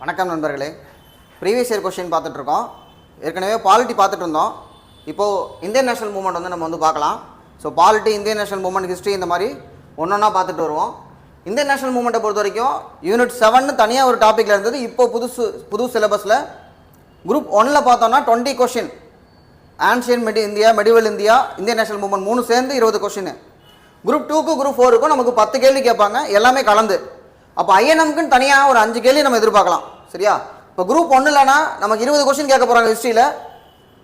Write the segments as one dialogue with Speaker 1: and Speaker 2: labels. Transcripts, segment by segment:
Speaker 1: வணக்கம் நண்பர்களே. Previous year question பார்த்துட்ருக்கோம். ஏற்கனவே பாலிட்டி பார்த்துட்டு இருந்தோம். இப்போது இந்தியன் நேஷனல் மூவ்மெண்ட் வந்து நம்ம வந்து பார்க்கலாம். So polity, Indian national movement, history இந்த மாதிரி ஒன்றா பார்த்துட்டு வருவோம். இந்தியன் நேஷனல் மூவ்மெண்ட்டை பொறுத்த வரைக்கும் யூனிட் 7 தனியாக ஒரு டாப்பிக்கில் இருந்தது. இப்போ புது சிலபஸில் குரூப் 1ல் பார்த்தோம்னா 20 question, ancient India, medieval India, Indian national movement 3 சேர்ந்து 20 கொஷின். குரூப் 2க்கும் குரூப் 4க்கும் நமக்கு 10 கேள்வி கேட்பாங்க, எல்லாமே கலந்து. அப்போ ஐஎன்எம்க்குன்னு தனியாக ஒரு 5 கேள்வி நம்ம எதிர்பார்க்கலாம். சரியா? இப்போ குரூப் 1லனா நமக்கு 20 கொஸ்டின் கேட்க போகிறாங்க ஹிஸ்ட்ரியில்.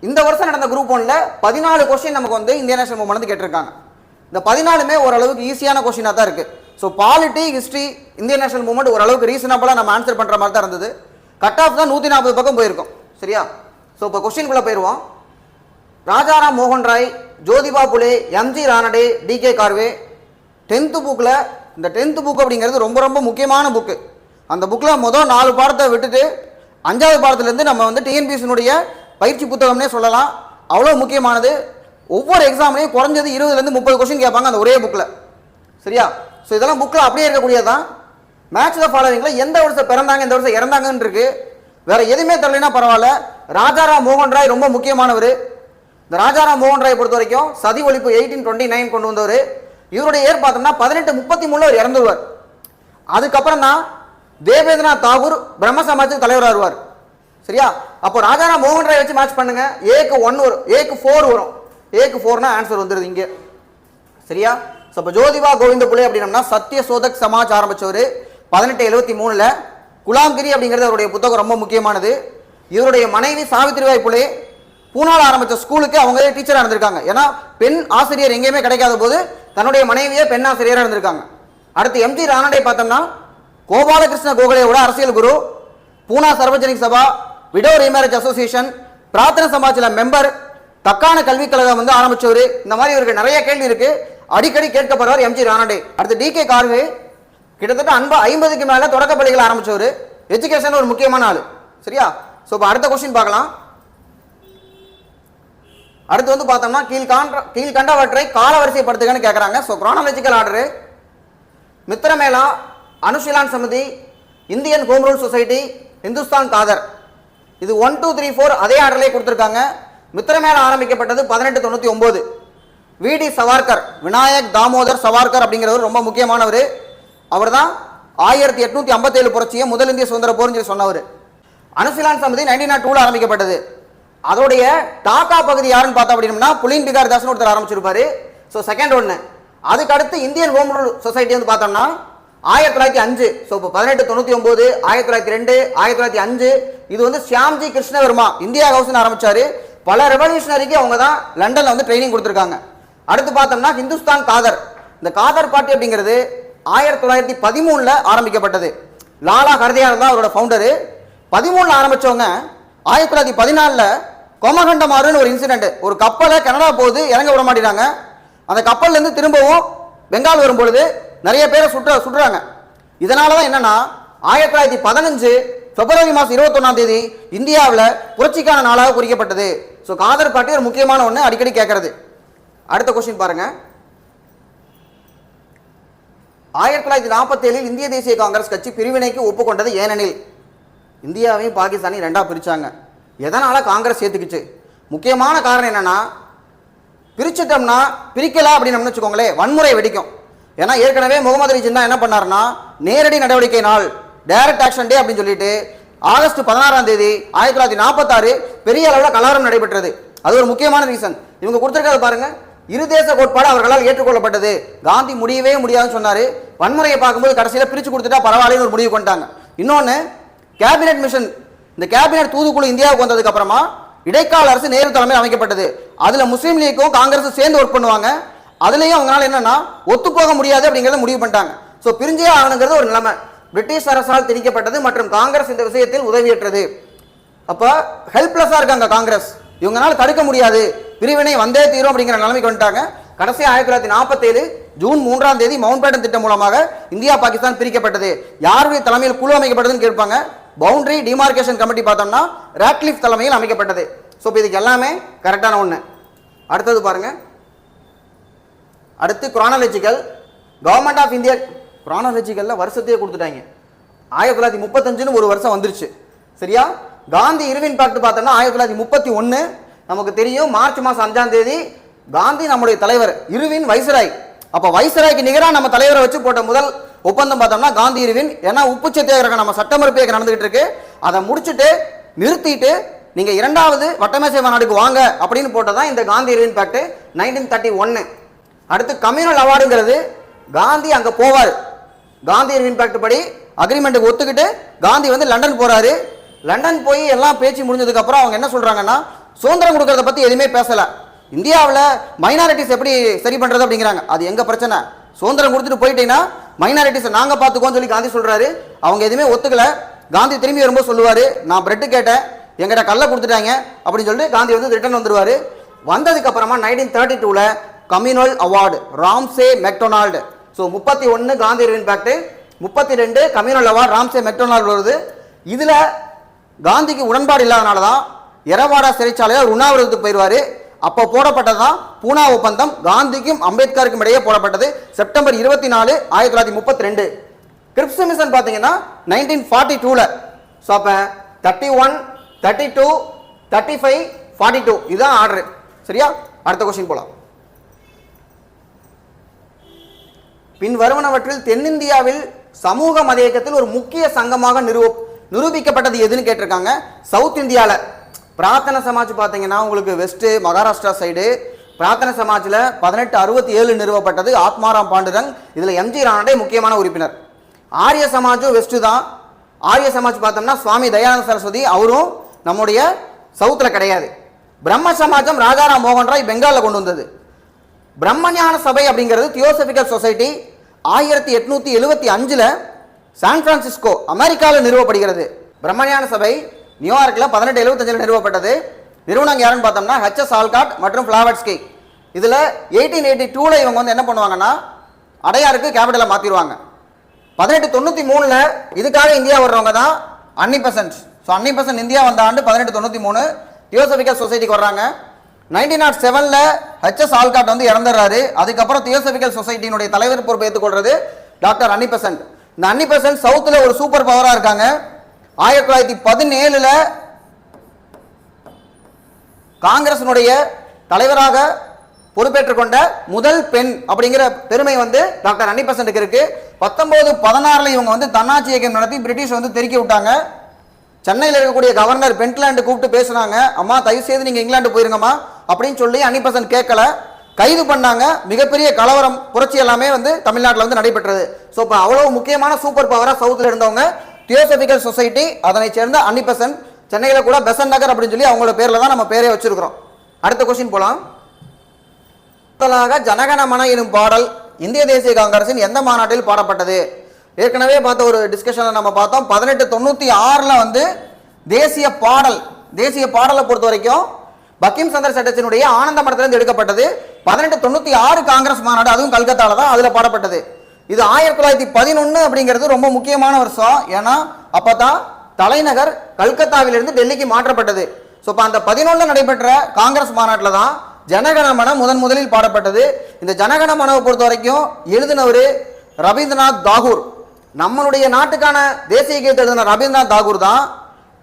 Speaker 1: இந்த வருஷம் நடந்த குரூப் 1ல் 14 கொஸ்டின் நமக்கு வந்து இந்தியன் நேஷனல் மூவ்மெண்ட் வந்து கேட்டிருக்காங்க. இந்த 14மே ஓரளவுக்கு ஈஸியான கொஸ்டினாக தான் இருக்குது. So polity, history, Indian national movement ஓரளவுக்கு ரீசனபிளாக நம்ம ஆன்சர் பண்ணுற மாதிரி தான் இருந்தது. கட் ஆஃப் தான் 140 பக்கம் போயிருக்கும். சரியா? ஸோ இப்போ கொஸ்டின்குள்ளே போயிடுவோம். ராஜாராம் மோகன் Roy, Jyotiba Phule, MG Ranade, DK Karve. 10th புக்கில் இந்த 10th புக் அப்படிங்கிறது ரொம்ப ரொம்ப முக்கியமான புக்கு. அந்த புக்கில் முதல் 4 பாடத்தை விட்டுட்டு 5வது பாடத்துலேருந்து நம்ம வந்து டிஎன்பிஎஸ்சினுடைய பயிற்சி புத்தகம்னே சொல்லலாம். அவ்வளோ முக்கியமானது. ஒவ்வொரு எக்ஸாம்லையும் குறைஞ்சது 20லேருந்து 30 கொஸ்டின் கேட்பாங்க அந்த ஒரே புக்கில். சரியா? ஸோ இதெல்லாம் புக்கில் அப்படியே இருக்கக்கூடியதான். மேட்ச் த ஃபாலோவிங்கில் எந்த வருஷம் பிறந்தாங்க, எந்த வருஷம் இறந்தாங்கன்னு இருக்கு. வேற எதுவுமே தெரியலனா பரவாயில்ல. ராஜாராம் மோகன் ராய் ரொம்ப முக்கியமானவர். இந்த ராஜாராம் மோகன் ராய் பொறுத்த வரைக்கும் சதி ஒழிப்பு 1829 கொண்டு வந்தவர். இவருடைய இயர் பார்த்தோம்னா 1833 அவர் இறந்துருவார். அதுக்கப்புறம் தான் தேவேந்திரநாத் தாகூர் பிரம்ம சமாஜத்துக்கு தலைவராக வருவார். சரியா? அப்போ ராஜாராம் மோகன் ராய் வச்சு மேட்ச் பண்ணுங்க. ஏக்கு 1 வரும், ஏக்கு 4 வரும். ஏக்கு 4னா ஆன்சர் வந்துடுது இங்கே. சரியா? ஸோ இப்போ ஜோதிபா கோவிந்த புலே அப்படின்னம்னா சத்திய சோதக் சமாஜ் ஆரம்பித்தவர் 1873. குலாம்கிரி அப்படிங்கிறது அவருடைய புத்தகம் ரொம்ப முக்கியமானது. இவருடைய மனைவி சாவித்ரிபாய் புலே பூனாவில் ஆரம்பித்த ஸ்கூலுக்கு அவங்களே டீச்சராக இருந்திருக்காங்க. ஏன்னா பெண் ஆசிரியர் எங்கேயுமே கிடைக்காத போது தன்னுடைய மனைவியே பெண் ஆசிரியராக இருந்திருக்காங்க. அடுத்து எம்ஜி ரானடே பார்த்தோம்னா கோபாலகிருஷ்ண கோகலேயோட அரசியல் குரு, பூனா சர்வஜனிக் சபா, விடோ ரீமேரேஜ் அசோசியேஷன், பிரார்த்தனை சமாஜில் மெம்பர், தக்கான கல்விக் கழகம் வந்து ஆரம்பிச்சவர். இந்த மாதிரி இவருக்கு நிறைய கேள்வி இருக்கு, அடிக்கடி கேட்கப்படுவார் எம்ஜி ரானடே. அடுத்து டிகே கார்வே கிட்டத்தட்ட 50க்கு மேலே தொடக்க பள்ளிகள் ஆரம்பிச்சவர். எஜுகேஷன் ஒரு முக்கியமான ஆள். சரியா? ஸோ இப்போ அடுத்த கொஸ்டின் பார்க்கலாம். அடுத்து வந்து பார்த்தோம்னா கீழ்கண்டவற்றை காலவரிசைப்படுத்துகன்னு கேட்குறாங்க. So chronological order: Mitramela, Anushilan Samiti, Indian home rule society, Hindustan Ghadar. இது 1, 2, 3, 4 அதே ஆர்டர்லேயே கொடுத்துருக்காங்க. மித்திரமேளா ஆரம்பிக்கப்பட்டது 1899. விடி சவார்கர், விநாயக் தாமோதர் சவார்கர் அப்படிங்கிறவர் ரொம்ப முக்கியமானவர். அவர் தான் 1857 புரட்சியை முதல் இந்திய சுதந்திர போர்னு சொல்லி சொன்னவர். அனுஷிலான் சமிதி 1902 ஆரம்பிக்கப்பட்டது. அதோடைய டாக்கா பகுதி யாருன்னு பார்த்தா அப்படின்னா புலின் பிகார் தாஸ்னு ஒருத்தர் ஆரம்பிச்சிருப்பாரு. ஸோ செகண்ட் ஒன்று. அதுக்கு அடுத்து இந்தியன் ஹோம் ரூல் சொசைட்டி வந்து பார்த்தோம்னா 1905. ஸோ இப்போ 1899, 1902, 1905. இது வந்து ஷியாம்ஜி கிருஷ்ணவர்மா இந்தியா ஹவுஸ்னு ஆரம்பிச்சாரு. பல ரெவல்யூஷனரிக்கு அவங்க தான் லண்டன்ல வந்து ட்ரைனிங் கொடுத்துருக்காங்க. அடுத்து பார்த்தோம்னா ஹிந்துஸ்தான் காதர். இந்த காதர் பார்ட்டி அப்படிங்கிறது 1913 ஆரம்பிக்கப்பட்டது. லாலா ஹர்தியார் தான் அவரோட ஃபவுண்டரு. 13 ஆரம்பிச்சவங்க 1914 கோமகண்டமாறுன்னு ஒரு இன்சிடென்ட், ஒரு கப்பலை கனடா போகுது, இறங்க விட மாட்டேறாங்க. அந்த கப்பல்ல இருந்து திரும்பவும் பெங்கால் வரும்பொழுது நிறைய பேரை சுடுறாங்க. இதனால தான் என்னன்னா 1915 பிப்ரவரி மாதம் 21 இந்தியாவில் புரட்சிக்கான நாளாக குறிக்கப்பட்டது. ஸோ காதர் பார்ட்டி ஒரு முக்கியமான ஒன்று, அடிக்கடி கேட்கறது. அடுத்த கொஸ்டின் பாருங்க. 1947 இந்திய தேசிய காங்கிரஸ் கட்சி பிரிவினைக்கு ஒப்புக்கொண்டது ஏனெனில் இந்தியாவையும் பாகிஸ்தானையும் 2ஆக பிரிச்சாங்க. எதனால காங்கிரஸ் சேர்த்துக்குச்சு? முக்கியமான காரணம் என்னன்னா, பிரிச்சுட்டோம்னா பிரிக்கல அப்படின்னு வச்சுக்கோங்களேன், வன்முறை வெடிக்கும். ஏன்னா ஏற்கனவே முகமது அலி ஜின்னா என்ன பண்ணாருன்னா நேரடி நடவடிக்கை நாள், டைரக்ட் ஆக்ஷன் டே அப்படின்னு சொல்லிட்டு ஆகஸ்ட் 16 1946 பெரிய அளவில் கலவரம் நடைபெற்றது. அது ஒரு முக்கியமான ரீசன். இவங்க கொடுத்துருக்காது பாருங்க, இருதேச கோட்பாடு அவர்களால் ஏற்றுக்கொள்ளப்பட்டது. காந்தி முடியவே முடியாதுன்னு சொன்னாரு. வன்முறையை பார்க்கும்போது கடைசியில் பிரிச்சு கொடுத்துட்டா பரவாயில்லன்னு ஒரு முடிவு கொண்டாங்க. இன்னொன்று கேபினெட் மிஷன். இந்த கேபினெட் தூதுக்குழு இந்தியாவுக்கு வந்ததுக்கு அப்புறமா இடைக்கால அரசு நேரு தலைமையில் அமைக்கப்பட்டது. அதுல முஸ்லீம் லீக்கும் காங்கிரஸும் சேர்ந்து ஒர்க் பண்ணுவாங்க. அதுலயும் அவங்களால என்னன்னா ஒத்துப்போக முடியாது அப்படிங்கறத முடிவு பண்ணிட்டாங்க. ஸோ பிரிஞ்சே ஆகணுங்கிறது ஒரு நிலைமை. பிரிட்டிஷ் அரசால் திணிக்கப்பட்டது மற்றும் காங்கிரஸ் இந்த விஷயத்தில் உதவியற்றது. அப்ப ஹெல்ப்லெஸ்ஸா இருக்காங்க காங்கிரஸ். இவங்களால தடுக்க முடியாது, பிரிவினை வந்தே தீரும் அப்படிங்கிற நிலைமைக்கு வந்துட்டாங்க. கடைசி 1947 ஜூன் 3 மவுண்ட் பேட்டன் திட்டம் மூலமாக இந்தியா பாகிஸ்தான் பிரிக்கப்பட்டது. யாருடைய தலைமையில் குழு அமைக்கப்பட்டதுன்னு கேட்பாங்க. பவுண்டரி டிமார்கேஷன் கமிட்டி பார்த்தோம்னா ராட்க்ளிஃப் தலைமையில் அமைக்கப்பட்டது. ஸோ இதுக்கு எல்லாமே கரெக்டான ஒன்று. அடுத்தது பாருங்க. அடுத்து குரானாலஜிக்கல். கவர்மெண்ட் ஆஃப் இந்தியா குரானாலஜிக்கல்ல வருஷத்தையே கொடுத்துட்டாங்க. 1935 ஒரு வருஷம் வந்துருச்சு. சரியா? காந்தி இர்வின் பேக்ட் பார்த்தோம்னா 1931 நமக்கு தெரியும். மார்ச் மாதம் 5ஆம் தேதி காந்தி நம்முடைய தலைவர், இர்வின் வைஸ்ராய். அப்போ வைஸ்ராய்க்கு நிகராக நம்ம தலைவரை வச்சு போட்ட முதல் ஒப்பந்தம் பார்த்தோம்னா காந்தி இர்வின். ஏன்னா உப்பு சத்தியாகிரகம் நம்ம சட்டமறுப்பு நடந்துகிட்டு இருக்கு, அதை முடிச்சுட்டு நிறுத்திட்டு நீங்க இரண்டாவது வட்டமேசை மாநாடுக்கு வாங்க அப்படின்னு போட்டதான் இந்த காந்தி இர்வின் பேக்ட் 1931. அடுத்து கம்யூனல் அவார்டுங்கிறது காந்தி அங்க போவார். காந்தி இர்வின் பேக்ட் படி அக்ரிமெண்ட்டுக்கு ஒத்துக்கிட்டு காந்தி வந்து லண்டன் போறாரு. லண்டன் போய் எல்லாம் பேச்சு முடிஞ்சதுக்கு அப்புறம் அவங்க என்ன சொல்றாங்கன்னா, சுதந்திரம் கொடுக்கறத பத்தி எதுவுமே பேசல. இந்தியாவில் மைனாரிட்டிஸ் எப்படி சரி பண்றது அப்படிங்கிறாங்க. அது எங்க பிரச்சனை, சுதந்திரம் கொடுத்துட்டு போயிட்டீங்கன்னா மைனாரிட்டிஸை நாங்க பார்த்துக்கோன்னு சொல்லி காந்தி சொல்றாரு. அவங்க எதுவுமே ஒத்துக்கல. காந்தி திரும்பி வரும்போது சொல்லுவாரு, நான் பிரெட் கேட்டேன், எங்கிட்ட கல்லை கொடுத்துட்டாங்க அப்படின்னு சொல்லிட்டு காந்தி வந்து ரிட்டர்ன் வந்துருவாரு. வந்ததுக்கு அப்புறமா 1932ல communal award Ramsay MacDonald. So 31 Gandhi Irwin pact, 32 communal award Ramsay MacDonald வருது. இதுல காந்திக்கு உடன்பாடு இல்லாதனால தான் எரவாடா சிறைச்சாலையில் உண்ணாவிரதத்துக்கு போயிடுவாரு. அப்போ போடப்பட்டதான் பூனா ஒப்பந்தம். காந்திக்கும் அம்பேத்கருக்கும் இடையே போடப்பட்டது செப்டம்பர் 24, 1932. கிரிப்ஸ் மிஷன் பார்த்தீங்கன்னா 1942ல. ஸோ அப்போ 31, 32, 35, 42 இதுதான் ஆர்டர். சரியா? அடுத்த கொஸ்டின் போலாம். பின் வருவனவற்றில் தென்னிந்தியாவில் சமூக மத இயக்கத்தில் ஒரு முக்கிய சங்கமாக நிரூபிக்கப்பட்டது எதுன்னு கேட்டிருக்காங்க. சவுத் இந்தியாவில் பிரார்த்தன சமாஜ் பார்த்தீங்கன்னா உங்களுக்கு வெஸ்ட் மகாராஷ்டிரா சைடு பிரார்த்தன சமாஜில் 1867 நிறுவப்பட்டது. ஆத்மாராம் பாண்டுரங், இதில் எம்ஜி ராணடே முக்கியமான உறுப்பினர். ஆரிய சமாஜும் வெஸ்ட் தான். ஆரிய சமாஜ் பார்த்தோம்னா சுவாமி தயானந்த சரஸ்வதி, அவரும் நம்முடைய சவுத்தில் கிடையாது. பிரம்ம சமாஜம் ராஜாராம் மோகன் ராய் பெங்காலில் கொண்டு வந்தது. பிரம்மஞான சபை அப்படிங்கிறது தியோசபிக்கல் சொசைட்டி 1875 சான் பிரான்சிஸ்கோ அமெரிக்காவில் நிறுவப்படுகிறது. பிரம்மஞான சபை நியூயார்க்கில் 1875 நிறுவப்பட்டது. நிறுவனம் யாருன்னு பார்த்தோம்னா ஹெச்எஸ் ஆல்காட் மற்றும் ஃபிளாவர்ஸ்கி. இதில் 1882ல் இவங்க வந்து என்ன பண்ணுவாங்கன்னா அடையாருக்கு கேபிட்டலை மாற்றிடுவாங்க. 1893ல் இதுக்காக இந்தியா வர்றவங்க தான் அன்னிபெசன்ட். ஸோ அன்னிபெசன்ட் இந்தியா வந்த ஆண்டு 1893 தியோசபிக்கல் சொசைட்டிக்கு வர்றாங்க. 1907ல் ஹெச்எஸ் ஆல்காட் வந்து இறந்துடுறாரு. அதுக்கப்புறம் தியோசபிக்கல் சொசைட்டியினுடைய தலைவர் பொறுப்பை ஏற்றுக்கொள்றது டாக்டர் அன்னிபெசன்ட். இந்த அன்னிபெசன்ட் சவுத்தில் ஒரு சூப்பர் பவராக இருக்காங்க. 1917ல் காங்கிரசினுடைய தலைவராக பொறுப்பேற்றுக் கொண்ட முதல் பெண் அப்படிங்கிற பெருமை வந்து டாக்டர் அன்னிபெசன்ட்க்கு இருக்கு. 1916ல் இவங்க வந்து தன்னாட்சி இயக்கம் நடத்தி பிரிட்டிஷ் வந்து தெறிக்க விட்டாங்க. சென்னையில் இருக்கக்கூடிய கவர்னர் பென்ட்லாண்டு கூப்பிட்டு பேசுனாங்க, அம்மா தயவு செய்து நீங்க இங்கிலாந்து போயிருங்கம்மா அப்படின்னு சொல்லி அன்னிபெசன்ட் கேட்கல, கைது பண்ணாங்க. மிகப்பெரிய கலவரம் புரட்சி எல்லாமே வந்து தமிழ்நாட்டில் வந்து நடைபெற்றது. ஸோ இப்போ அவ்வளவு முக்கியமான சூப்பர் பவராக சவுத்தில் இருந்தவங்க தியோசபிக்கல் சொசைட்டி, அதனை சேர்ந்த அன்னிபெசன்ட். சென்னையில் கூட பெசன்ட் நகர் அப்படின்னு சொல்லி அவங்களோட பேரில் தான் நம்ம பேரே வச்சிருக்கிறோம். அடுத்த கொஸ்டின் போலாம். முதலாக ஜனகணமன எனும் பாடல் இந்திய தேசிய காங்கிரசின் எந்த மாநாட்டில் பாடப்பட்டது? ஏற்கனவே பார்த்த ஒரு டிஸ்கஷனில் நம்ம பார்த்தோம். 1896ல் வந்து தேசிய பாடலை பொறுத்த வரைக்கும் பக்கிம் சந்தர் சட்டத்தினுடைய ஆனந்த மடத்திலிருந்து எடுக்கப்பட்டது. 1896 காங்கிரஸ் மாநாடு, அதுவும் கல்கத்தால தான், அதில் பாடப்பட்டது. இது 1911 அப்படிங்கிறது ரொம்ப முக்கியமான வருஷம். ஏன்னா அப்பதான் தலைநகர் கல்கத்தாவிலிருந்து டெல்லிக்கு மாற்றப்பட்டது. ஸோ இப்போ அந்த 11 நடைபெற்ற காங்கிரஸ் மாநாட்டில் தான் ஜனகணமன முதலில் பாடப்பட்டது. இந்த ஜனகணமனவை பொறுத்த வரைக்கும் எழுதினவர் ரவீந்திரநாத் தாகூர். நம்மளுடைய நாட்டுக்கான தேசிய கீதத்தை எழுதின ரவீந்திரநாத் தாகூர் தான்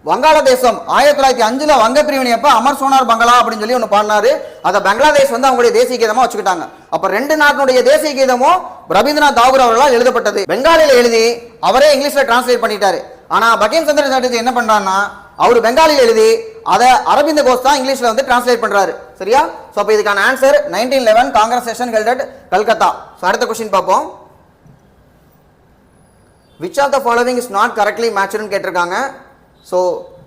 Speaker 1: வங்காளதேசம் 1905ல் வங்க பிரிவினை அப்ப அமர் சோனார் பங்களா அப்படின்னு சொல்லி ஒன்று பாடினாரு. அதை பங்களாதேஷ் வந்து அவங்களுடைய தேசிய கீதமா வச்சுக்கிட்டாங்க. அப்ப ரெண்டு நாட்டினுடைய தேசிய கீதமும் ரவீந்திரநாத் தாகூர் அவர்களால் எழுதப்பட்டது. பெங்காலியில் எழுதி அவரே இங்கிலீஷ்ல டிரான்ஸ்லேட் பண்ணிட்டாரு. ஆனா பக்கிம் சந்திர சாட்டர்ஜி என்ன பண்றாருன்னா அவர் பெங்காலியில் எழுதி அதை அரவிந்த் கோஷ் தான் இங்கிலீஷ்ல வந்து டிரான்ஸ்லேட் பண்றாரு. சரியா? சோ அப்ப இதுக்கான answer 1911 Congress session held at Calcutta. So அடுத்த क्वेश्चन பார்ப்போம். which of the following is not correctly matched னு கேட்டிருக்காங்க. ஸோ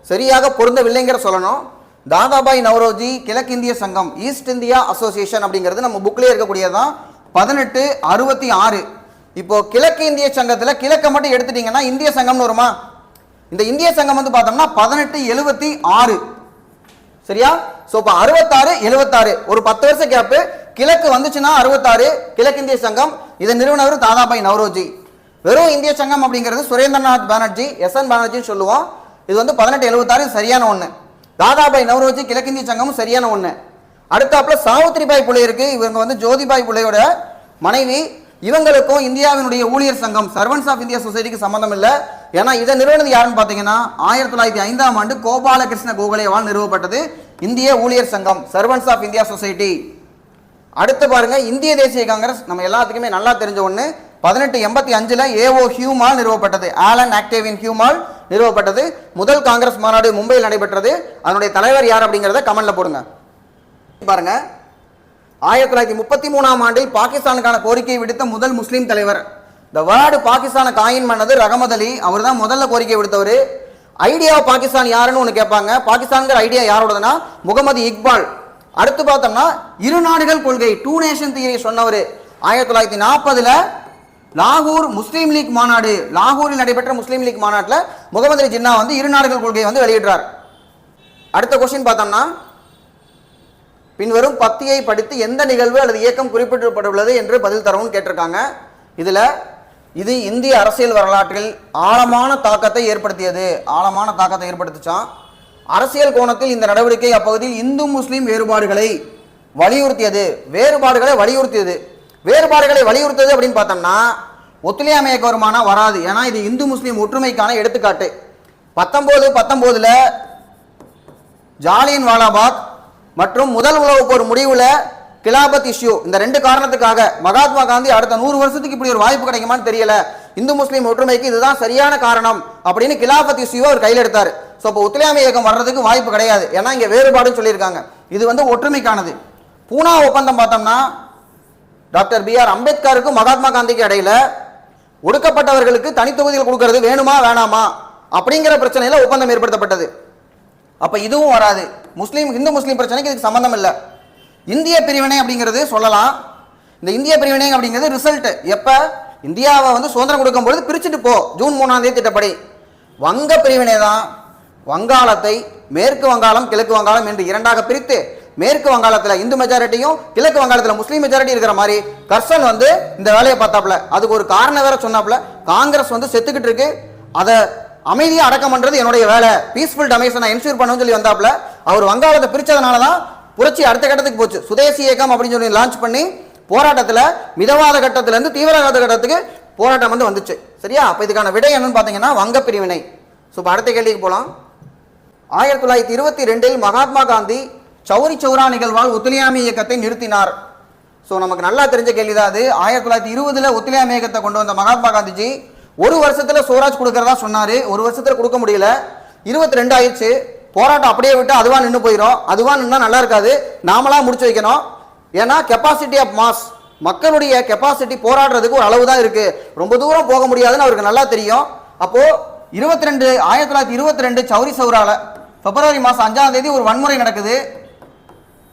Speaker 1: சரியாக பொருந்தவில்லைங்கிற சொல்லணும். தாதாபாய் நவ்ரோஜி கிழக்கிந்திய சங்கம் ஈஸ்ட் இந்தியா அசோசியேஷன் அப்படிங்கிறது நம்ம புக்லேயே இருக்கக்கூடியதான் 1866. இப்போ கிழக்கு இந்திய சங்கத்தில் கிழக்க மட்டும் எடுத்துட்டீங்கன்னா இந்திய சங்கம்னு வருமா? இந்த இந்திய சங்கம் வந்து பார்த்தோம்னா 1876. சரியா? ஸோ இப்போ 66 76 ஒரு 10 வருஷம் கேப்பு. கிழக்கு வந்துச்சுன்னா 66 கிழக்கிந்திய சங்கம். இதை நிறுவனர் தாதாபாய் நவ்ரோஜி. வெறும் இந்திய சங்கம் அப்படிங்கிறது சுரேந்திரநாத் பானர்ஜி எஸ்என் பானர்ஜின்னு சொல்லுவோம். இது வந்து 1876 சரியான ஒன்று. தாதாபாய் நவ்ரோஜி கிழக்கிந்திய சங்கமும் சரியான ஒன்று. அடுத்தாப்புல சாவித்ரிபாய் புலே இருக்கு. இவங்க வந்து ஜோதிபாய் புலேயோட மனைவி. இவங்களுக்கும் இந்தியாவினுடைய ஊழியர் சங்கம் சர்வன்ஸ் ஆஃப் இந்தியா சொசைட்டிக்கு சம்பந்தம் இல்லை. ஏன்னா இதை நிறுவனது யாருன்னு பார்த்தீங்கன்னா 1905ஆம் ஆண்டு கோபாலகிருஷ்ண கோகலேவால் நிறுவப்பட்டது இந்திய ஊழியர் சங்கம் சர்வன்ஸ் ஆஃப் இந்தியா சொசைட்டி. அடுத்து பாருங்க, இந்திய தேசிய காங்கிரஸ் நம்ம எல்லாத்துக்குமே நல்லா தெரிஞ்ச ஒன்று. 1885ல் ஏஓ ஹியூமால் நிறுவப்பட்டது. ஆலன் ஆக்டேவியன் ஹியூமால் நிறுவப்பட்டது. முதல் காங்கிரஸ் மாநாடு மும்பையில் நடைபெற்றது. அதனுடைய தலைவர் யார் அப்படிங்கிறத கமெண்ட்ல போடுங்க. பாருங்க, 1933ஆம் ஆண்டில் பாகிஸ்தானுக்கான கோரிக்கையை விடுத்த முதல் முஸ்லீம் தலைவர். இந்த வேர்டு பாகிஸ்தானை காயின் பண்ணது ரஹமத் அலி. அவர் தான் முதல்ல கோரிக்கை விடுத்தவர். ஐடியா ஆஃப் பாகிஸ்தான் யாருன்னு ஒன்று கேட்பாங்க. பாகிஸ்தான்கிற ஐடியா யாரோடதுன்னா முகமது இக்பால். அடுத்து பார்த்தோம்னா இரு நாடுகள் கொள்கை, டூ நேஷன் தியரி சொன்னவர் 1940ல் லாகூர் முஸ்லீம் லீக் மாநாடு, லாகூரில் நடைபெற்ற முஸ்லீம் லீக் மாநாட்டில் முகமது அலி ஜின்னா வந்து இரு நாடுகள் கொள்கையை வந்து வெளியிடுறார். அடுத்த கொஸ்டின் பார்த்தோம்னா, பின்வரும் பத்தியை படித்து எந்த நிகழ்வு அல்லது இயக்கம் குறிப்பிடப்பட்டுள்ளது என்று பதில் தரவும் கேட்டிருக்காங்க. இதுல இது இந்திய அரசியல் வரலாற்றில் ஆழமான தாக்கத்தை ஏற்படுத்திச்சான். அரசியல் கோணத்தில் இந்த நடவடிக்கை அப்பகுதியில் இந்து முஸ்லீம் வேறுபாடுகளை வலியுறுத்தியது அப்படின்னு பார்த்தோம்னா ஒத்துழையாமை இயக்க வருமானம் வராது. ஏன்னா இது இந்து முஸ்லீம் ஒற்றுமைக்கான எடுத்துக்காட்டு. 1919ல் ஜாலியன் வாலாபாக் மற்றும் முதல் உலகப் போர் முடிவுல கிலாபத் இஷ்யூ, இந்த ரெண்டு காரணத்துக்காக மகாத்மா காந்தி அடுத்த 100 வருஷத்துக்கு இப்படி ஒரு வாய்ப்பு கிடைக்குமான்னு தெரியல, இந்து முஸ்லீம் ஒற்றுமைக்கு இதுதான் சரியான காரணம் அப்படின்னு கிலாபத் இஷ்யூவை அவர் கையில் எடுத்தார். ஸோ இப்போ ஒத்துழையாமை இயக்கம் வர்றதுக்கு வாய்ப்பு கிடையாது. ஏன்னா இங்கே வேறுபாடுன்னு சொல்லியிருக்காங்க. இது வந்து ஒற்றுமைக்கானது. பூனா ஒப்பந்தம் பார்த்தோம்னா டாக்டர் பி.ஆர். அம்பேத்கருக்கும் மகாத்மா காந்திக்கு இடையில ஒடுக்கப்பட்டவர்களுக்கு தனித்தொகுதியில் கொடுக்கறது வேணுமா வேணாமா அப்படிங்கிற பிரச்சனையில ஒப்பந்தம் ஏற்படுத்தப்பட்டது. அப்ப இதுவும் வராது. இந்து முஸ்லீம் பிரச்சனைக்கு இதுக்கு சம்பந்தம் இல்லை. இந்திய பிரிவினை அப்படிங்கிறது சொல்லலாம். இந்த இந்திய பிரிவினை அப்படிங்கிறது ரிசல்ட் எப்ப இந்தியாவை வந்து சுதந்திரம் கொடுக்கும் பொழுது பிரிச்சுட்டு போ, ஜூன் 3ஆம் தேதி திட்டப்படி. வங்க பிரிவினை தான் வங்காளத்தை மேற்கு வங்காளம் கிழக்கு வங்காளம் என்று இரண்டாக பிரித்து, மேற்கு வங்காளத்தில் இந்து மெஜாரிட்டியும் கிழக்கு வங்காளத்தில் முஸ்லீம் மெஜாரிட்டி இருக்கிற மாதிரி கர்சன் வந்து இந்த வேலையை பார்த்தாப்புல. அதுக்கு ஒரு காரணம் வேற சொன்னாப்புல, காங்கிரஸ் வந்து செத்துக்கிட்டு இருக்கு, அதை அமைதியா அடக்கம் பண்றது என்னுடைய வேலை, பீஸ்ஃபுல் டமேஷனை என்ஷூர் பண்ணணும்னு சொல்லி வந்தாப்புல. அவர் வங்காளத்தை பிரிச்சதுனால தான் புரட்சி அடுத்த கட்டத்துக்கு போச்சு. சுதேசி இயக்கம் அப்படின்னு சொல்லி லான்ச் பண்ணி போராட்டத்தில் மிதவாத கட்டத்திலிருந்து தீவிரவாத கட்டத்துக்கு போராட்டம் வந்து வந்துச்சு. சரியா? அப்ப இதுக்கான விடை என்னன்னு பாத்தீங்கன்னா வங்க பிரிவினை. ஸோ அடுத்த கேள்விக்கு போலாம். 1922ல் மகாத்மா காந்தி சௌரி சௌரா நிகழ்வால் ஒத்துழையாமை இயக்கத்தை நிறுத்தினார். ஸோ நமக்கு நல்லா தெரிஞ்ச கேள்விதான் அது. 1920ல் ஒத்துழையாமை இயக்கத்தை கொண்டு வந்த மகாத்மா காந்திஜி ஒரு வருஷத்துல சோராஜ் கொடுக்கறதா சொன்னாரு. ஒரு வருஷத்துல கொடுக்க முடியல, 22 ஆயிடுச்சு. போராட்டம் அப்படியே விட்டு அதுவா நின்று போயிடும். அதுவா நின்னா நல்லா இருக்காது, நாமளா முடிச்சு வைக்கணும். ஏன்னா கெப்பாசிட்டி ஆஃப் மாஸ், மக்களுடைய கெப்பாசிட்டி போராடுறதுக்கு ஒரு அளவு தான் இருக்கு, ரொம்ப தூரம் போக முடியாதுன்னு அவருக்கு நல்லா தெரியும். அப்போ 1922 சௌரி சௌரால பிப்ரவரி மாதம் 5ஆம் தேதி ஒரு வன்முறை நடக்குது.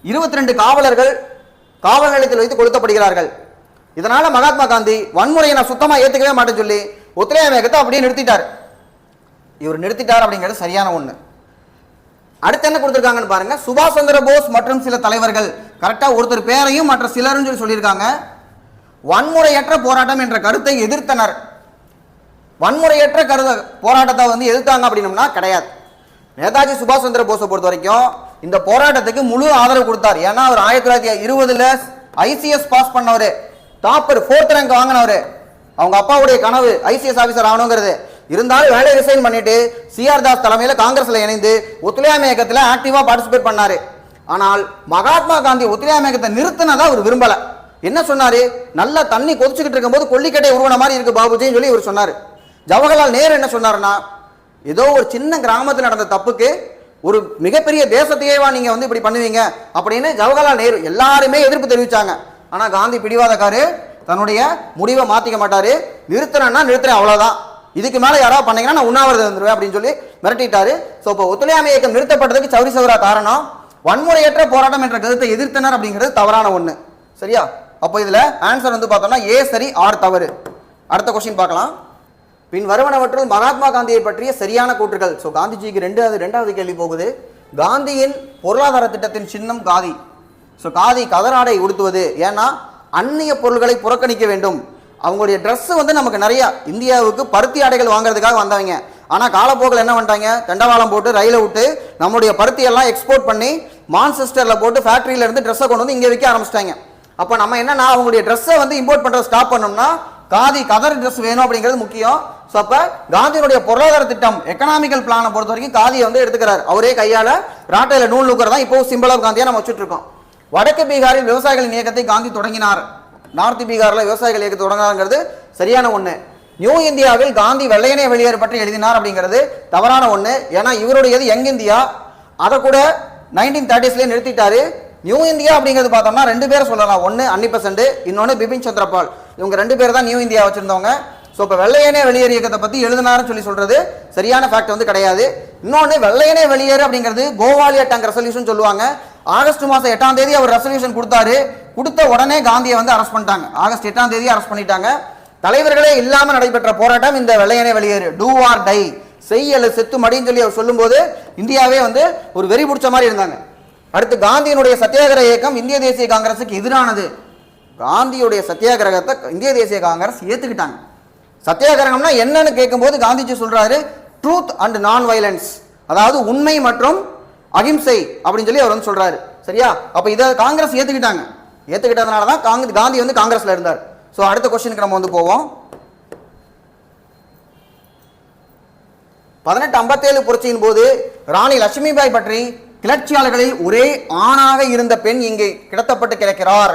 Speaker 1: 22 காவலர்கள் காவல் நிலையத்தில் வைத்து கொளுத்தப்படுகிறார்கள். இதனால மகாத்மா காந்தி வன்முறையை நான் சுத்தமா ஏத்துக்கவே மாட்டேன்னு சொல்லி ஒத்துழையாமை இயக்கத்தை அப்படியே நிறுத்திட்டார். இவர் நிறுத்திட்டார் அப்படிங்கிறது சரியான ஒண்ணு. அடுத்து என்ன கொடுத்திருக்காங்கன்னு பாருங்க. சுபாஷ் சந்திர போஸ் மற்றும் சில தலைவர்கள், கரெக்டா ஒருத்தர் பேரையும் மற்ற சிலரும் சொல்லி சொல்லியிருக்காங்க. வன்முறையற்ற போராட்டம் என்ற கருத்தை எதிர்த்தனர். வன்முறையற்ற போராட்டத்தை வந்து எதிர்த்தாங்க அப்படின்னம்னா கிடையாது. நேதாஜி சுபாஷ் சந்திர போஸை பொறுத்த வரைக்கும் இந்த போராட்டத்துக்கு முழு ஆதரவு கொடுத்தார். ஏன்னா அவர் 1920ல் ஐசிஎஸ் பாஸ் பண்ணவரு, டாப்பர் 4th ரேங்க் வாங்கினவரு. அவங்க அப்பாவுடைய கனவு ஐசிஎஸ் ஆபீசர் ஆகணுங்கிறது. இருந்தாலும் வேலையை ரிசைன் பண்ணிட்டு சிஆர் தாஸ் தலைமையில் காங்கிரஸ்ல இணைந்து ஒத்துழையாமை இயக்கத்தில் ஆக்டிவா பார்ட்டிசிபேட் பண்ணாரு. ஆனால் மகாத்மா காந்தி ஒத்துழையாமை இயக்கத்தை நிறுத்தினதா அவர் விரும்பல. என்ன சொன்னாரு? நல்ல தண்ணி கொதிச்சுக்கிட்டு இருக்கும்போது கொல்லிக்கட்டை உருவன மாதிரி இருக்கு பாபுஜின்னு சொல்லி இவர் சொன்னாரு. ஜவஹர்லால் நேரு என்ன சொன்னாருன்னா, ஏதோ ஒரு சின்ன கிராமத்தில் நடந்த தப்புக்கு ஒரு மிகப்பெரிய தேசத்தையேவா நீங்க வந்து இப்படி பண்ணுவீங்க அப்படின்னு ஜவஹர்லால் நேரு எல்லாருமே எதிர்ப்பு தெரிவிச்சாங்க. ஆனா காந்தி பிடிவாதக்காரு, தன்னுடைய முடிவை மாத்திக்க மாட்டாரு. நிறுத்துறேன்னா நிறுத்துறேன், அவ்வளவுதான், இதுக்கு மேல யாராவது பண்ணீங்கன்னா நான் உண்ணாவிரதம் வந்துருவேன் அப்படின்னு சொல்லி மிரட்டிட்டாரு. ஸோ இப்போ ஒத்துழையாமை இயக்கம் நிறுத்தப்பட்டதுக்கு சௌரி சௌரா காரணம். வன்முறையற்ற போராட்டம் என்ற கருத்தை எதிர்த்தனர் அப்படிங்கிறது தவறான ஒண்ணு. சரியா? அப்போ இதுல ஆன்சர் வந்து பார்த்தோம்னா ஏ சரி, ஆர் தவறு. அடுத்த கொஸ்டின் பார்க்கலாம். பின் வருவனவற்றுள் மகாத்மா காந்தியை பற்றிய சரியான கூற்றுகள். ஸோ காந்திஜிக்கு ரெண்டாவது கேள்வி போகுது. காந்தியின் பொருளாதார திட்டத்தின் சின்னம் காதி. ஸோ காதி கதராடை உடுத்துவது. ஏன்னா அந்நிய பொருள்களை புறக்கணிக்க வேண்டும். அவங்களுடைய ட்ரெஸ் வந்து நமக்கு நிறைய இந்தியாவுக்கு பருத்தி ஆடைகள் வாங்குறதுக்காக வந்தவங்க. ஆனால் காலப்போக்கில் என்ன பண்ணிட்டாங்க, தண்டவாளம் போட்டு ரயிலை விட்டு நம்மளுடைய பருத்தி எல்லாம் எக்ஸ்போர்ட் பண்ணி மான்செஸ்டரில் போட்டு ஃபேக்டரியில இருந்து ட்ரெஸ்ஸை கொண்டு வந்து இங்கே விற்க ஆரம்பிச்சிட்டாங்க. அப்போ நம்ம என்னன்னா அவங்களுடைய ட்ரெஸ்ஸை வந்து இம்போர்ட் பண்ணுறத ஸ்டாப் பண்ணோம்னா காதி கதர் ட்ரெஸ் வேணும் அப்படிங்கிறது முக்கியம். ஸோ அப்போ காந்தியினுடைய பொருளாதார திட்டம் எக்கனாமிக்கல் பிளானை பொறுத்த வரைக்கும் காதியை வந்து எடுத்துக்கிறார். அவரே கையால் ராட்டையில் நூல் நூக்கிறதா இப்போ சிம்பிள் ஆஃப் காந்தியாக நம்ம வச்சுட்டு இருக்கோம். வடக்கு பீகாரில் விவசாயிகளின் இயக்கத்தை காந்தி தொடங்கினார். நார்த் பீகாரில் விவசாயிகள் இயக்கத்தை தொடங்கினாருங்கிறது சரியான ஒன்று. நியூ இந்தியாவில் காந்தி வெள்ளையனே வெளியேறு பற்றி எழுதினார் அப்படிங்கிறது தவறான ஒன்று. ஏன்னா இவருடையது யங் இந்தியா, அதை கூட 1930s நிறுத்திட்டாரு. நியூ இந்தியா அப்படிங்கிறது பார்த்தோம்னா ரெண்டு பேரை சொல்லலாம். ஒன்று அன்னிபெசன்ட், இன்னொன்று பிபின் சந்திரபால். இவங்க ரெண்டு பேர் தான் நியூ இந்தியா வச்சிருந்தவங்க. ஸோ இப்போ வெள்ளையனே வெளியேறு இயக்கத்தை பற்றி எழுதினாருன்னு சொல்றது சரியான ஃபேக்ட் வந்து கிடையாது. இன்னொன்று வெள்ளையனே வெளியேறு அப்படிங்கிறது கோவாலியா டங் ரெசல்யூஷன் சொல்லுவாங்க. ஆகஸ்ட் மாதம் 8ஆம் தேதி அவர் ரெசல்யூஷன் கொடுத்தாரு. கொடுத்த உடனே காந்தியை வந்து அரெஸ்ட் பண்ணிட்டாங்க. ஆகஸ்ட் 8ஆம் தேதி அரெஸ்ட் பண்ணிட்டாங்க. தலைவர்களே இல்லாமல் நடைபெற்ற போராட்டம் இந்த வெள்ளையனே வெளியேறு, டூ ஆர் டை, செய் அல்லது செத்து மடின்னு சொல்லி அவர் சொல்லும்போது இந்தியாவே வந்து ஒரு வெறி பிடிச்ச மாதிரி இருந்தாங்க. அடுத்து காந்தியினுடைய சத்தியாகிரக இயக்கம் இந்திய தேசிய காங்கிரஸுக்கு எதிரானது. காந்தியுடைய சத்தியாகிரகத்தை இந்திய தேசிய காங்கிரஸ் ஏத்துக்கிட்டாங்க. சத்தியாகிரகம்னா என்னன்னு கேட்கும்போது காந்திஜி சொல்றாரு ட்ரூத் அண்ட் நான் வயலன்ஸ், அதாவது உண்மை மற்றும் அகிம்சை அப்படின்னு சொல்லி அவர் வந்து சொல்றாரு. சரியா? அப்ப இதை காங்கிரஸ் ஏத்துக்கிட்டாங்க. ஏத்துக்கிட்டதுனால தான் காந்தி வந்து காங்கிரஸ்ல இருந்தார். ஸோ அடுத்த கொஸ்டினுக்கு நம்ம வந்து போவோம். 1857 புரட்சியின் போது ராணி லட்சுமிபாய் பற்றி கிளர்ச்சியாளர்களில் ஒரே ஆணாக இருந்த பெண் இங்கே கிடத்தப்பட்டு கிடக்கிறார்.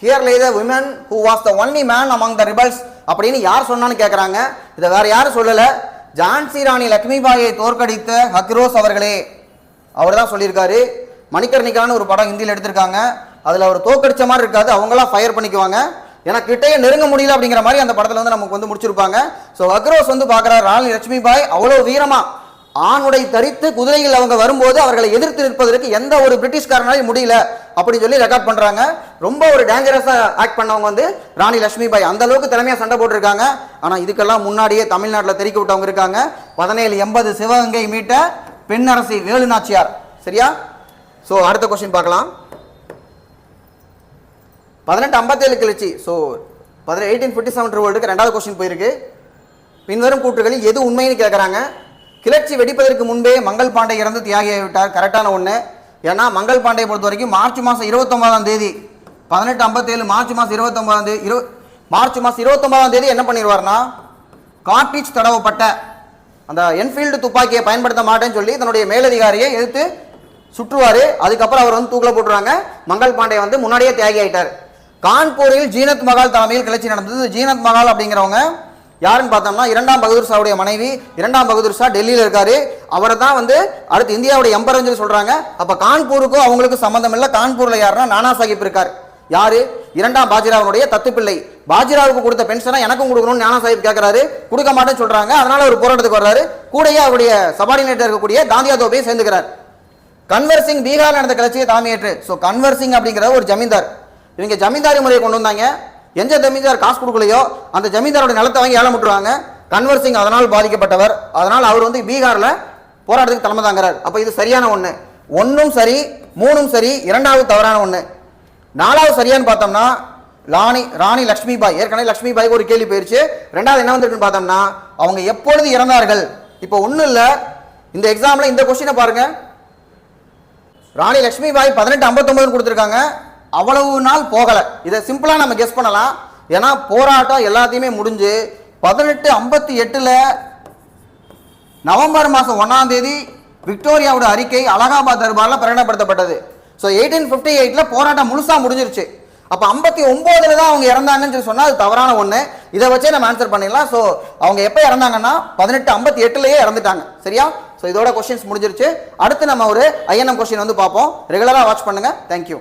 Speaker 1: Here lay the woman who was the only man among the rebels அப்படின்னு யார் சொன்னான்னு கேட்குறாங்க. இதை வேற யாரும் சொல்லலை, ஜான்சி ராணி லட்சுமிபாயை தோற்கடித்த ஹக்ரோஸ் அவர்களே. அவர் தான் சொல்லியிருக்காரு. மணிக்கர்ணிக்கான ஒரு படம் ஹிந்தியில் எடுத்திருக்காங்க. அதில் அவர் தோற்கடிச்ச மாதிரி இருக்காது, அவங்களாம் ஃபயர் பண்ணிக்குவாங்க. ஏன்னா கிட்டையே நெருங்க முடியல அப்படிங்கிற மாதிரி அந்த படத்தில் வந்து நமக்கு வந்து முடிச்சிருப்பாங்க. ஸோ ஹக்ரோஸ் வந்து பார்க்குறாரு ராணி லட்சுமிபாய் அவ்வளோ வீரமா ஆணுடை தரித்து குதிரைகள் அவங்க வரும்போது அவர்களை எதிர்த்து நிற்பதற்கு எந்த ஒரு பிரிட்டிஷ்காரனாலும் முடியல அப்படின்னு சொல்லி ரெக்கார்ட் பண்றாங்க. ரொம்ப ஒரு டேஞ்சரஸா ஆக்ட் பண்ணவங்க வந்து ராணி லட்சுமிபாய். அந்த அளவுக்கு திறமையா சண்டை போட்டிருக்காங்க. ஆனா இதுக்கெல்லாம் முன்னாடியே தமிழ்நாட்டில் தெறிக்க விட்டவங்க இருக்காங்க. 1780 சிவகங்கை மீட்ட பெண் அரசி வேலு நாச்சியார். சரியா? ஸோ அடுத்த கொஸ்டின் பார்க்கலாம். 1857 கிளர்ச்சி. ஸோ 1857 ரிவோல்ட்டுக்கு ரெண்டாவது கொஸ்டின் போயிருக்கு. பின்வரும் கூற்றுகளில் எது உண்மைன்னு கேட்குறாங்க. கிளர்ச்சி வெடிப்பதற்கு முன்பே மங்கள் பாண்டே இறந்து தியாகியாகிவிட்டார். கரெக்டான ஒன்று. ஏன்னா மங்கள் பாண்டே பொறுத்த வரைக்கும் மார்ச் மாதம் 29ஆம் தேதி 1857 மார்ச் மாதம் 29ஆம் தேதி என்ன பண்ணிடுவார்னா கார்ட்ரிட்ஜ் தடவப்பட்ட அந்த என்ஃபீல்டு துப்பாக்கியை பயன்படுத்த மாட்டேன்னு சொல்லி தன்னுடைய மேலதிகாரியை எதிர்த்து சுற்றுவார். அதுக்கப்புறம் அவர் வந்து தூக்கில் போட்டுருவாங்க. மங்கள் பாண்டே வந்து முன்னாடியே தியாகி ஆயிட்டார். கான்பூரில் ஜீனத் மகால் தலைமையில் கிளர்ச்சி நடந்தது. ஜீனத் மகால் அப்படிங்கிறவங்க யாருன்னு பார்த்தோம்னா இரண்டாம் பகதூர் ஷாவுடைய மனைவி. இரண்டாம் பகதூர் ஷா டெல்லியில் இருக்காரு. அவரை தான் வந்து அடுத்து இந்தியாவுடைய எம்பர்னு சொல்லி சொல்றாங்க. அப்ப கான்பூருக்கும் அவங்களுக்கு சம்பந்தம் இல்லை. கான்பூர்ல யாருன்னா நானா சாஹிப் இருக்கார். யாரு? இரண்டாம் பாஜிராவனுடைய தத்து பிள்ளை. பாஜிராவுக்கு கொடுத்த பென்ஷனை எனக்கும் கொடுக்கணும்னு நானா சாஹிப் கேட்கிறாரு. கொடுக்க மாட்டேன்னு சொல்றாங்க. அதனால ஒரு போராட்டத்துக்கு வர்றாரு. கூடயே அவருடைய சபார்டினேட்டர் இருக்கக்கூடிய தாந்தியா தோபையை சேர்ந்துக்கிறார். கன்வர் சிங் பீகார் நடந்த கிளர்ச்சியை தலைமையேற்று. ஸோ கன்வர் சிங் அப்படிங்கிற ஒரு ஜமீன்தார். இவங்க ஜமீன்தாரி முறையை கொண்டு வந்தாங்க. எந்த ஜமீன்தார் காசு கொடுக்கலையோ அந்த ஜமீன்தாரோட நிலத்தை வாங்கி ஏலம் விட்டுருவாங்க. கன்வர் சிங் அதனால் பாதிக்கப்பட்டவர். அதனால் அவர் வந்து பீகார்ல போராட்டத்துக்கு தலைமை தாங்கிறார். அப்போ இது சரியான ஒன்று. ஒன்றும் சரி, மூணும் சரி, இரண்டாவது தவறான ஒன்று. நாலாவது சரியான்னு பார்த்தோம்னா ராணி லட்சுமிபாய். ஏற்கனவே லட்சுமிபாய்க்கு ஒரு கேள்வி போயிருச்சு. ரெண்டாவது என்ன வந்துருக்குன்னு பார்த்தோம்னா அவங்க எப்பொழுது இறந்தார்கள். இப்போ ஒன்றும் இல்லை, இந்த எக்ஸாம்ல இந்த கொஸ்டினை பாருங்க. ராணி லட்சுமிபாய் 1859 கொடுத்துருக்காங்க. அவ்வளவு நாள் போகலை. இதை சிம்பிளாக நம்ம கெஸ் பண்ணலாம். ஏன்னா போராட்டம் எல்லாத்தையுமே முடிஞ்சு 1858 நவம்பர் மாதம் 1ஆம் தேதி விக்டோரியாவோட அறிக்கை அலகாபாத் தர்பாரில் பிரகடனப்படுத்தப்பட்டது. ஸோ 1858 போராட்டம் முழுசாக முடிஞ்சிருச்சு. அப்போ 59 தான் அவங்க இறந்தாங்கன்னு சொல்லி சொன்னால் அது தவறான ஒன்று. இதை வச்சே நம்ம ஆன்சர் பண்ணிடலாம். ஸோ அவங்க எப்போ இறந்தாங்கன்னா 1858 இறந்துட்டாங்க. சரியா? ஸோ இதோட கொஸ்டின்ஸ் முடிஞ்சிருச்சு. அடுத்து நம்ம ஒரு ஐஎன்எம் கொஸ்டின் வந்து பார்ப்போம். ரெகுலராக வாட்ச் பண்ணுங்க. தேங்க்யூ.